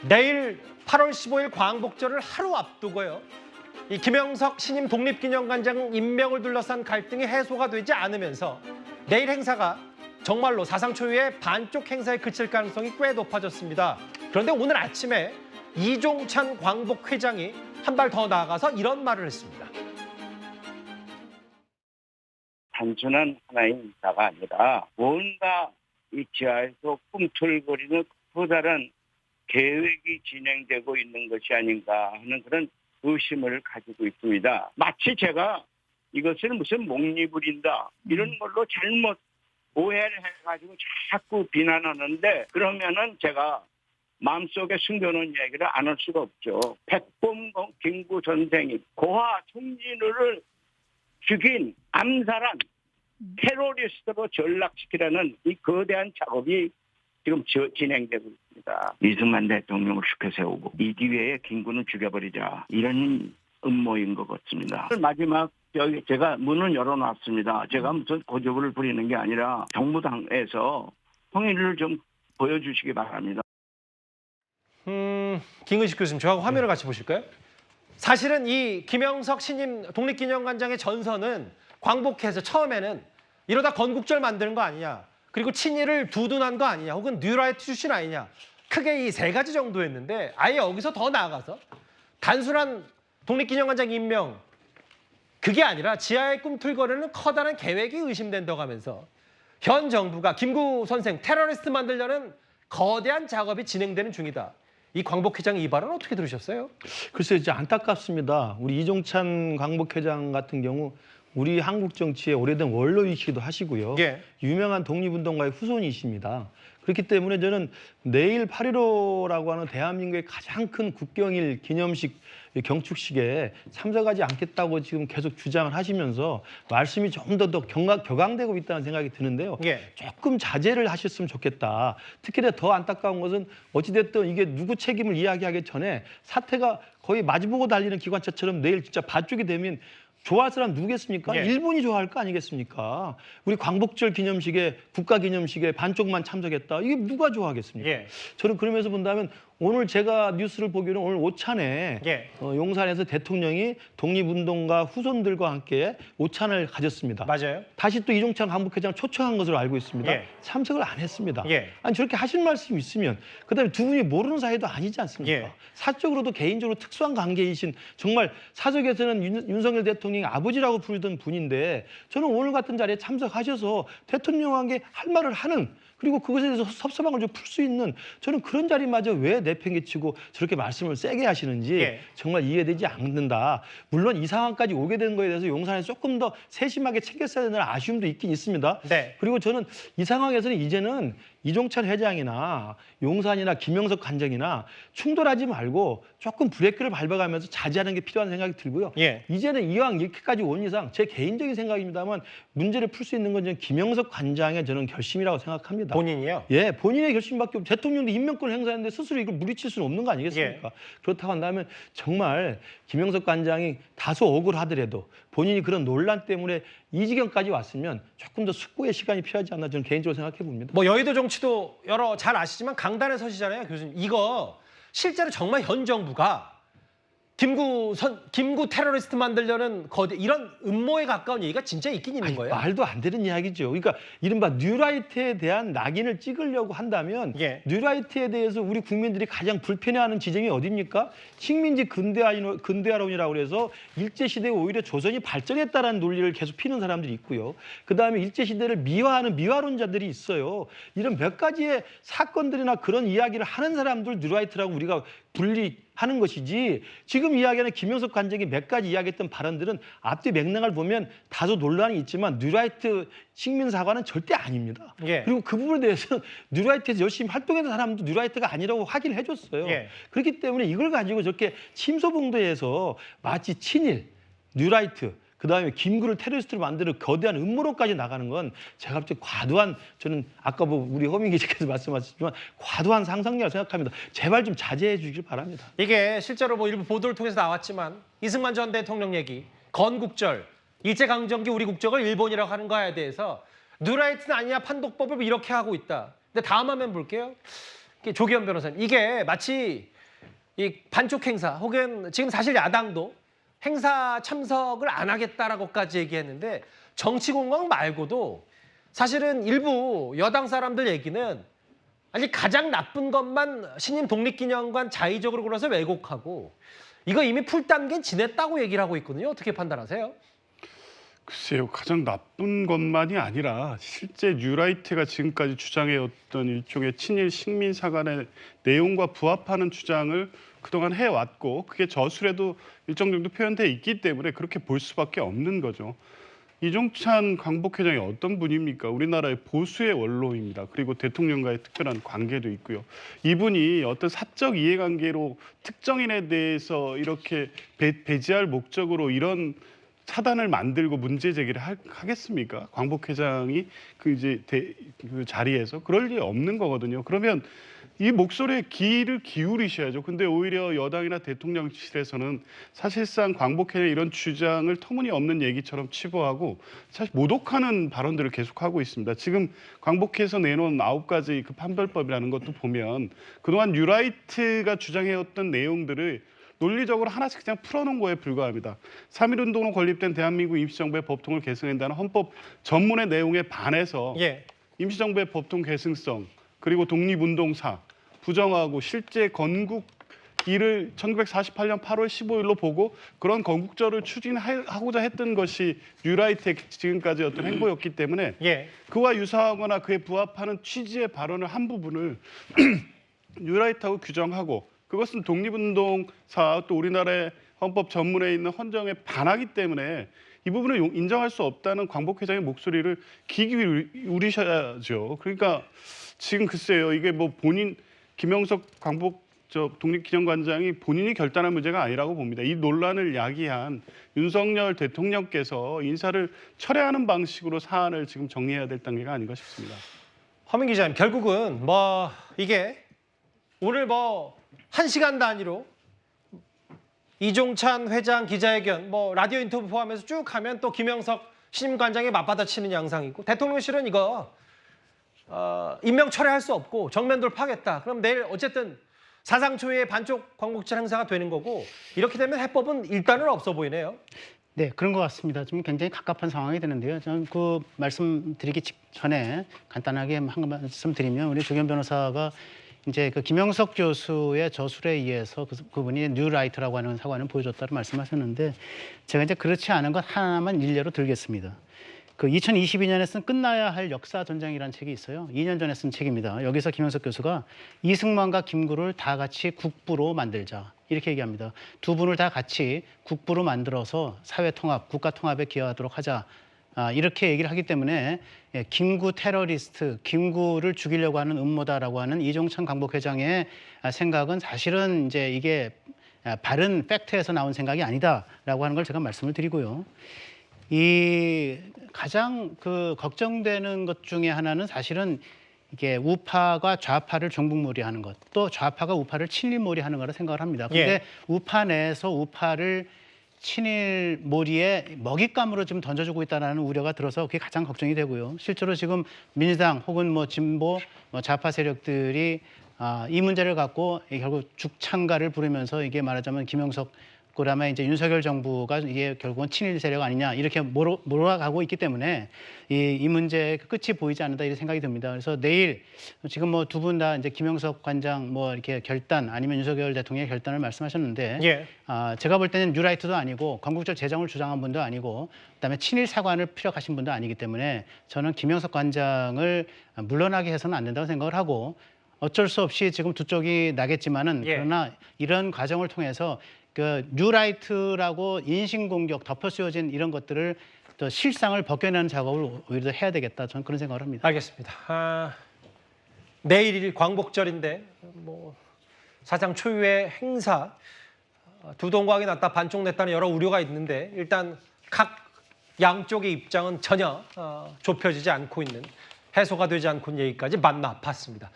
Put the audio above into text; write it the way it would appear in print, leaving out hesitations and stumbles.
내일 8월 15일 광복절을 하루 앞두고요. 이 김영석 신임 독립기념관장 임명을 둘러싼 갈등이 해소가 되지 않으면서 내일 행사가 정말로 사상 초유의 반쪽 행사에 그칠 가능성이 꽤 높아졌습니다. 그런데 오늘 아침에 이종찬 광복회장이 한 발 더 나아가서 이런 말을 했습니다. 단순한 하나의 인사가 아니라 뭔가 이 지하에서 꿈틀거리는 또 다른 계획이 진행되고 있는 것이 아닌가 하는 그런 의심을 가지고 있습니다. 마치 제가 이것을 무슨 목리부린다 이런 걸로 잘못 오해를 해가지고 자꾸 비난하는데, 그러면은 제가 마음속에 숨겨놓은 얘기를 안 할 수가 없죠. 백범 김구 선생이 고아 송진우를 죽인 암살한 테러리스트로 전락시키라는 이 거대한 작업이 지금 진행되고 있습니다. 이승만 대통령을 시켜 세우고 이 기회에 김구는 죽여버리자, 이런 음모인 것 같습니다. 마지막 여기 제가 문은 열어놨습니다. 제가 무슨 고집을 부리는 게 아니라 정무당에서 통일을 좀 보여주시기 바랍니다. 김은식 교수님, 저하고 화면을 같이 보실까요? 사실은 이 김영석 신임 독립기념관장의 전선은 광복해서 처음에는 이러다 건국절 만드는 거 아니냐, 그리고 친일을 두둔한 거 아니냐, 혹은 뉴라이트 출신 아니냐, 크게 이 세 가지 정도였는데 아예 여기서 더 나아가서 단순한 독립기념관장 임명, 그게 아니라 지하에 꿈틀거리는 커다란 계획이 의심된다고 하면서 현 정부가 김구 선생 테러리스트 만들려는 거대한 작업이 진행되는 중이다. 이 광복회장 이 발언 어떻게 들으셨어요? 글쎄요, 진짜 안타깝습니다. 우리 이종찬 광복회장 같은 경우 우리 한국 정치의 오래된 원로이시기도 하시고요. 예. 유명한 독립운동가의 후손이십니다. 그렇기 때문에 저는 내일 8.15라고 하는 대한민국의 가장 큰 국경일 기념식 경축식에 참석하지 않겠다고 지금 계속 주장을 하시면서 말씀이 좀 더 격앙되고 있다는 생각이 드는데요. 예. 조금 자제를 하셨으면 좋겠다. 특히나 더 안타까운 것은 어찌됐든 이게 누구 책임을 이야기하기 전에 사태가 거의 마주보고 달리는 기관차처럼 내일 진짜 반쪽이 되면 좋아할 사람 누구겠습니까? 예. 일본이 좋아할 거 아니겠습니까? 우리 광복절 기념식에, 국가 기념식에 반쪽만 참석했다. 이게 누가 좋아하겠습니까? 예. 저는 그러면서 본다면 오늘 제가 뉴스를 보기로는 오늘 오찬에 예. 용산에서 대통령이 독립운동가 후손들과 함께 오찬을 가졌습니다. 맞아요. 다시 또 이종찬 광복회장을 초청한 것으로 알고 있습니다. 예. 참석을 안 했습니다. 예. 아니 저렇게 하실 말씀이 있으면, 그다음에 두 분이 모르는 사이도 아니지 않습니까? 예. 사적으로도 개인적으로 특수한 관계이신, 정말 사석에서는 윤석열 대통령이 아버지라고 부르던 분인데 저는 오늘 같은 자리에 참석하셔서 대통령에게 할 말을 하는, 그리고 그것에 대해서 섭섭함을 좀 풀 수 있는, 저는 그런 자리마저 왜 내팽개치고 저렇게 말씀을 세게 하시는지 예. 정말 이해되지 않는다. 물론 이 상황까지 오게 된 거에 대해서 용산에서 조금 더 세심하게 챙겼어야 되는 아쉬움도 있긴 있습니다. 네. 그리고 저는 이 상황에서는 이제는 이종찬 회장이나 용산이나 김영석 관장이나 충돌하지 말고 조금 브레이크를 밟아가면서 자제하는 게 필요한 생각이 들고요. 예. 이제는 이왕 이렇게까지 온 이상, 제 개인적인 생각입니다만 문제를 풀 수 있는 건 저는 김영석 관장의 저는 결심이라고 생각합니다. 본인이요? 예, 본인의 결심밖에 없고 대통령도 임명권을 행사했는데 스스로 이걸 물리칠 수는 없는 거 아니겠습니까? 그렇다고 한다면 정말 김영석 관장이 다소 억울하더라도 본인이 그런 논란 때문에 이 지경까지 왔으면 조금 더 숙고의 시간이 필요하지 않나 저는 개인적으로 생각해 봅니다. 뭐 여의도 정치도 여러 잘 아시지만 강단에 서시잖아요, 교수님. 이거 실제로 정말 현 정부가 김구 테러리스트 만들려는 이런 음모에 가까운 얘기가 진짜 있긴 있는 거예요? 말도 안 되는 이야기죠. 그러니까 이른바 뉴라이트에 대한 낙인을 찍으려고 한다면 예. 뉴라이트에 대해서 우리 국민들이 가장 불편해하는 지점이 어디입니까? 식민지 근대화론이라고 그래서 일제시대에 오히려 조선이 발전했다라는 논리를 계속 피는 사람들이 있고요. 그다음에 일제시대를 미화하는 미화론자들이 있어요. 이런 몇 가지의 사건들이나 그런 이야기를 하는 사람들 뉴라이트라고 우리가 분리하는 것이지, 지금 이야기하는 김영석 관장이 몇 가지 이야기했던 발언들은 앞뒤 맥락을 보면 다소 논란이 있지만 뉴라이트 식민사과는 절대 아닙니다. 예. 그리고 그 부분에 대해서 뉴라이트에서 열심히 활동했던 사람도 뉴라이트가 아니라고 확인을 해줬어요. 예. 그렇기 때문에 이걸 가지고 저렇게 침소봉도해서 마치 친일, 뉴라이트, 그다음에 김구를 테러리스트로 만드는 거대한 음모론까지 나가는 건 제가 볼 때 과도한, 저는 아까 뭐 우리 허민 기자께서 말씀하셨지만 과도한 상상력이라고 생각합니다. 제발 좀 자제해 주길 바랍니다. 이게 실제로 뭐 일부 보도를 통해서 나왔지만 이승만 전 대통령 얘기, 건국절, 일제강점기 우리 국적을 일본이라고 하는 거에 대해서 뉴라이트는 아니냐, 판독법을 이렇게 하고 있다. 근데 다음 화면 볼게요. 조기현 변호사님, 이게 마치 이 반쪽 행사 혹은 지금 사실 야당도 행사 참석을 안 하겠다라고까지 얘기했는데 정치 공방 말고도 사실은 일부 여당 사람들 얘기는 아니 가장 나쁜 것만 신임 독립기념관 자의적으로 골라서 왜곡하고 이거 이미 풀 단계는 지냈다고 얘기를 하고 있거든요. 어떻게 판단하세요? 글쎄요, 가장 나쁜 것만이 아니라 실제 뉴라이트가 지금까지 주장해왔던 일종의 친일 식민 사관의 내용과 부합하는 주장을 그동안 해왔고 그게 저술에도 일정 정도 표현돼 있기 때문에 그렇게 볼 수밖에 없는 거죠. 이종찬 광복회장이 어떤 분입니까? 우리나라의 보수의 원로입니다. 그리고 대통령과의 특별한 관계도 있고요. 이분이 어떤 사적 이해관계로 특정인에 대해서 이렇게 배제할 목적으로 이런 차단을 만들고 문제 제기를 하겠습니까? 광복회장이 그 자리에서 그럴 리 없는 거거든요. 그러면 이 목소리에 귀를 기울이셔야죠. 근데 오히려 여당이나 대통령실에서는 사실상 광복회의 이런 주장을 터무니없는 얘기처럼 치부하고 사실 모독하는 발언들을 계속하고 있습니다. 지금 광복회에서 내놓은 9가지 그 판별법이라는 것도 보면 그동안 뉴라이트가 주장해왔던 내용들을 논리적으로 하나씩 그냥 풀어놓은 거에 불과합니다. 3.1운동으로 건립된 대한민국 임시정부의 법통을 계승한다는 헌법 전문의 내용에 반해서 임시정부의 법통 계승성 그리고 독립운동사 부정하고 실제 건국 일을 1948년 8월 15일로 보고 그런 건국절을 추진하고자 했던 것이 뉴라이트의 지금까지 어떤 행보였기 때문에 그와 유사하거나 그에 부합하는 취지의 발언을 한 부분을 뉴라이트하고 규정하고 그것은 독립운동사 또 우리나라의 헌법 전문에 있는 헌정에 반하기 때문에 이 부분을 인정할 수 없다는 광복회장의 목소리를 귀 기울이셔야죠. 그러니까 지금 글쎄요, 이게 뭐 본인 김영석 독립기념관장이 본인이 결단한 문제가 아니라고 봅니다. 이 논란을 야기한 윤석열 대통령께서 인사를 철회하는 방식으로 사안을 지금 정리해야 될 단계가 아닌가 싶습니다. 허민 기자님, 결국은 이게 오늘 1시간 단위로 이종찬 회장 기자회견, 라디오 인터뷰 포함해서 쭉 하면 또 김영석 신임관장이 맞받아치는 양상이고 대통령실은 이거 임명 철회할 수 없고 정면 돌파하겠다. 그럼 내일 어쨌든 사상 초유의 반쪽 광복절 행사가 되는 거고 이렇게 되면 해법은 일단은 없어 보이네요. 네, 그런 것 같습니다. 좀 굉장히 갑갑한 상황이 되는데요. 저는 그 말씀드리기 전에 간단하게 한 말씀 드리면 우리 조경 변호사가 이제 그 김영석 교수의 저술에 의해서 그분이 뉴라이트라고 하는 사관을 보여줬다고 말씀하셨는데 제가 이제 그렇지 않은 것 하나만 일례로 들겠습니다. 그 2022년에 쓴 끝나야 할 역사 전쟁이라는 책이 있어요. 2년 전에 쓴 책입니다. 여기서 김영석 교수가 이승만과 김구를 다 같이 국부로 만들자 이렇게 얘기합니다. 두 분을 다 같이 국부로 만들어서 사회 통합, 국가 통합에 기여하도록 하자. 이렇게 얘기를 하기 때문에 김구 테러리스트, 김구를 죽이려고 하는 음모다라고 하는 이종찬 광복회장의 생각은 사실은 이제 이게 바른 팩트에서 나온 생각이 아니다라고 하는 걸 제가 말씀을 드리고요. 이 가장 그 걱정되는 것 중에 하나는 사실은 이게 우파가 좌파를 종북몰이하는 것, 또 좌파가 우파를 친일몰이하는 거라 생각을 합니다. 그런데 우파 내에서 우파를 친일 몰이에 먹잇감으로 좀 던져주고 있다는 우려가 들어서 그게 가장 걱정이 되고요. 실제로 지금 민주당 혹은 진보 좌파 세력들이 이 문제를 갖고 결국 죽창가를 부르면서 이게 말하자면 김영석 그다음에 이제 윤석열 정부가 이게 결국은 친일 세력 아니냐 이렇게 몰아가고 있기 때문에 이 문제의 끝이 보이지 않는다 이런 생각이 듭니다. 그래서 내일 지금 두 분 다 이제 김영석 관장 이렇게 결단 아니면 윤석열 대통령의 결단을 말씀하셨는데 제가 볼 때는 뉴라이트도 아니고 건국절 재정을 주장한 분도 아니고 그다음에 친일 사관을 피력하신 분도 아니기 때문에 저는 김영석 관장을 물러나게 해서는 안 된다고 생각을 하고 어쩔 수 없이 지금 두 쪽이 나겠지만은 그러나 이런 과정을 통해서 그 뉴라이트라고 인신공격 덮어 씌워진 이런 것들을 또 실상을 벗겨내는 작업을 오히려 해야 되겠다. 저는 그런 생각을 합니다. 알겠습니다. 내일 광복절인데 사상 초유의 행사 두 동광이 났다 반쪽 냈다는 여러 우려가 있는데 일단 각 양쪽의 입장은 전혀 좁혀지지 않고 있는 해소가 되지 않고 있는 얘기까지 만나 봤습니다.